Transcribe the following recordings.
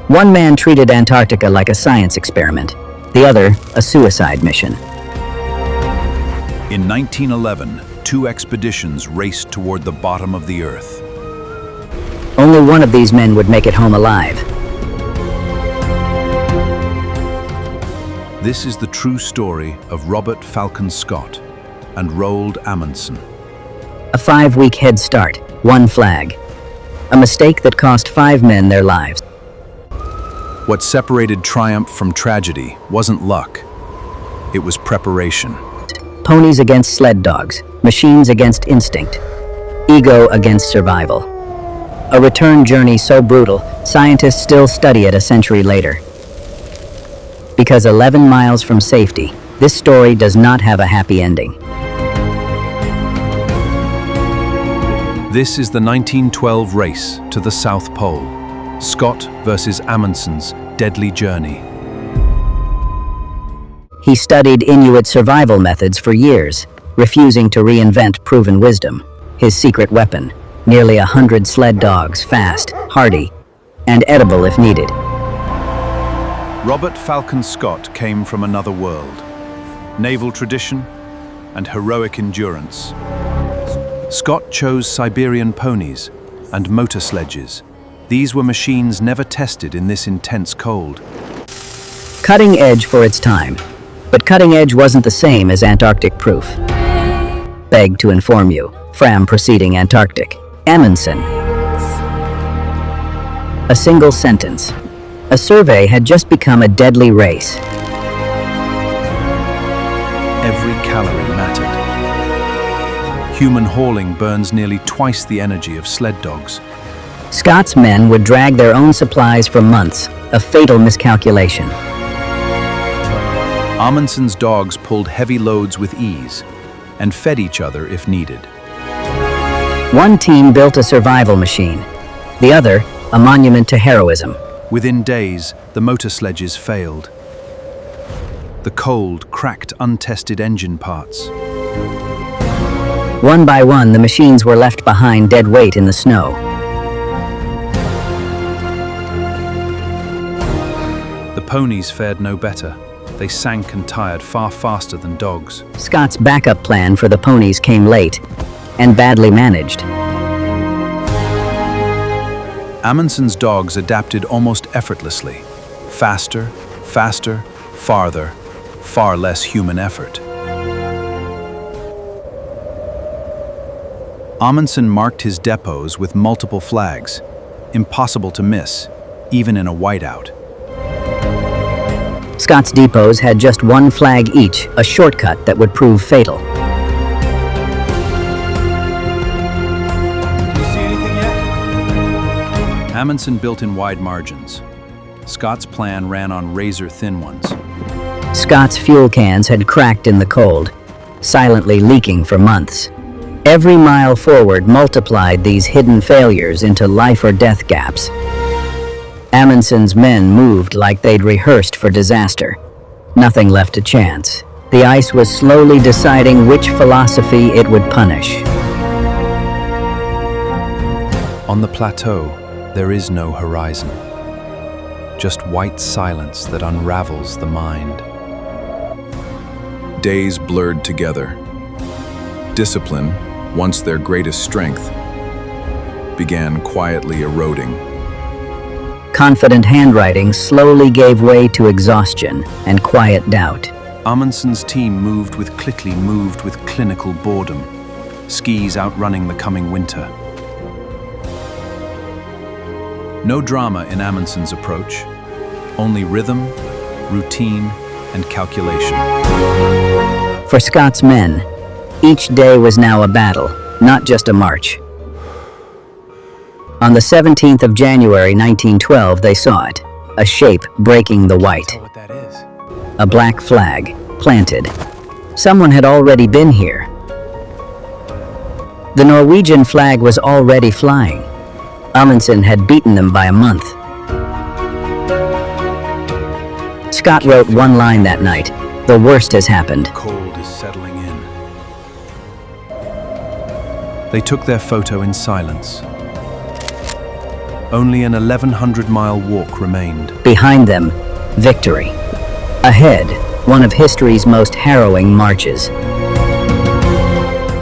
One man treated Antarctica like a science experiment, the other a suicide mission. In 1911, two expeditions raced toward the bottom of the Earth. Only one of these men would make it home alive. This is the true story of Robert Falcon Scott and Roald Amundsen. A 5-week head start, one flag. A mistake that cost 5 men their lives. What separated triumph from tragedy wasn't luck. It was preparation. Ponies against sled dogs, machines against instinct, ego against survival. A return journey so brutal, scientists still study it a century later. Because 11 miles from safety, this story does not have a happy ending. This is the 1912 race to the South Pole. Scott versus Amundsen's deadly journey. He studied Inuit survival methods for years, refusing to reinvent proven wisdom. His secret weapon, nearly 100 sled dogs, fast, hardy, and edible if needed. Robert Falcon Scott came from another world. Naval tradition and heroic endurance. Scott chose Siberian ponies and motor sledges. These were machines never tested in this intense cold. Cutting edge for its time. But cutting edge wasn't the same as Antarctic proof. Beg to inform you, Fram preceding Antarctic. Amundsen. A single sentence. A survey had just become a deadly race. Every calorie mattered. Human hauling burns nearly twice the energy of sled dogs. Scott's men would drag their own supplies for months, a fatal miscalculation. Amundsen's dogs pulled heavy loads with ease and fed each other if needed. One team built a survival machine, the other a monument to heroism. Within days, the motor sledges failed. The cold cracked untested engine parts. One by one, the machines were left behind dead weight in the snow. The ponies fared no better. They sank and tired far faster than dogs. Scott's backup plan for the ponies came late and badly managed. Amundsen's dogs adapted almost effortlessly. Faster, faster, farther, far less human effort. Amundsen marked his depots with multiple flags, impossible to miss, even in a whiteout. Scott's depots had just one flag each, a shortcut that would prove fatal. Do you see anything yet? Amundsen built in wide margins. Scott's plan ran on razor-thin ones. Scott's fuel cans had cracked in the cold, silently leaking for months. Every mile forward multiplied these hidden failures into life-or-death gaps. Amundsen's men moved like they'd rehearsed for disaster. Nothing left to chance. The ice was slowly deciding which philosophy it would punish. On the plateau, there is no horizon. Just white silence that unravels the mind. Days blurred together. Discipline, once their greatest strength, began quietly eroding. Confident handwriting slowly gave way to exhaustion and quiet doubt. Amundsen's team moved with clinical boredom, skis outrunning the coming winter. No drama in Amundsen's approach, only rhythm, routine, and calculation. For Scott's men, each day was now a battle, not just a march. On the 17th of January 1912, they saw it, a shape breaking the white. Tell what that is. A black flag, planted. Someone had already been here. The Norwegian flag was already flying. Amundsen had beaten them by a month. Scott wrote one line that night, "The worst has happened." Cold is settling in. They took their photo in silence. Only an 1,100-mile walk remained. Behind them, victory. Ahead, one of history's most harrowing marches.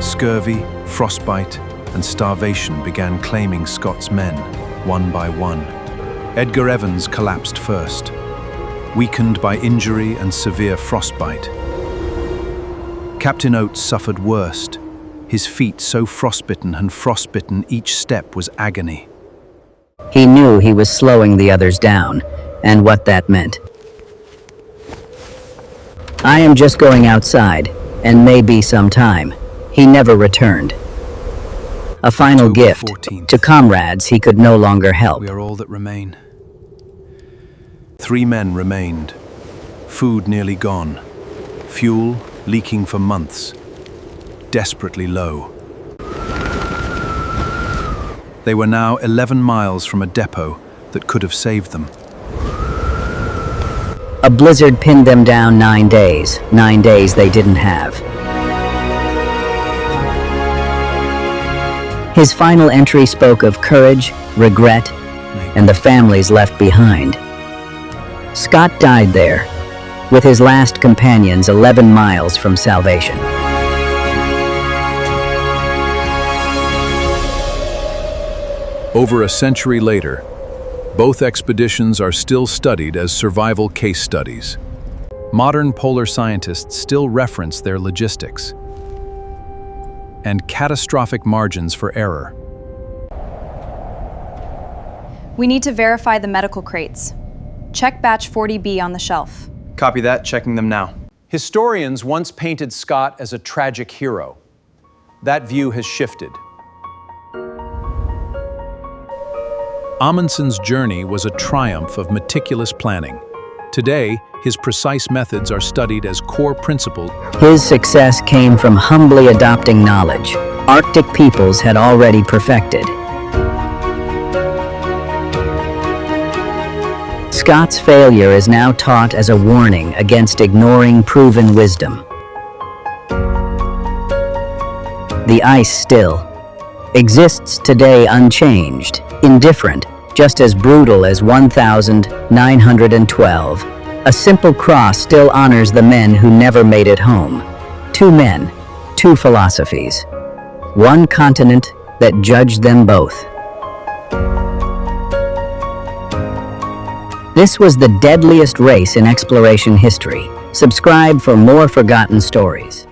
Scurvy, frostbite, and starvation began claiming Scott's men, one by one. Edgar Evans collapsed first, weakened by injury and severe frostbite. Captain Oates suffered worst, his feet so frostbitten and frostbitten each step was agony. He knew he was slowing the others down, and what that meant. "I am just going outside, and maybe some time." He never returned. A final October gift 14th. to comrades he could no longer help. We are all that remain. 3 men remained, food nearly gone, fuel leaking for months, desperately low. They were now 11 miles from a depot that could have saved them. A blizzard pinned them down 9 days, 9 days they didn't have. His final entry spoke of courage, regret, and the families left behind. Scott died there, with his last companions 11 miles from salvation. Over a century later, both expeditions are still studied as survival case studies. Modern polar scientists still reference their logistics and catastrophic margins for error. We need to verify the medical crates. Check batch 40B on the shelf. Copy that, checking them now. Historians once painted Scott as a tragic hero. That view has shifted. Amundsen's journey was a triumph of meticulous planning. Today, his precise methods are studied as core principles. His success came from humbly adopting knowledge Arctic peoples had already perfected. Scott's failure is now taught as a warning against ignoring proven wisdom. The ice still exists today unchanged, indifferent, just as brutal as 1912. A simple cross still honors the men who never made it home. 2 men, 2 philosophies. One continent that judged them both. This was the deadliest race in exploration history. Subscribe for more forgotten stories.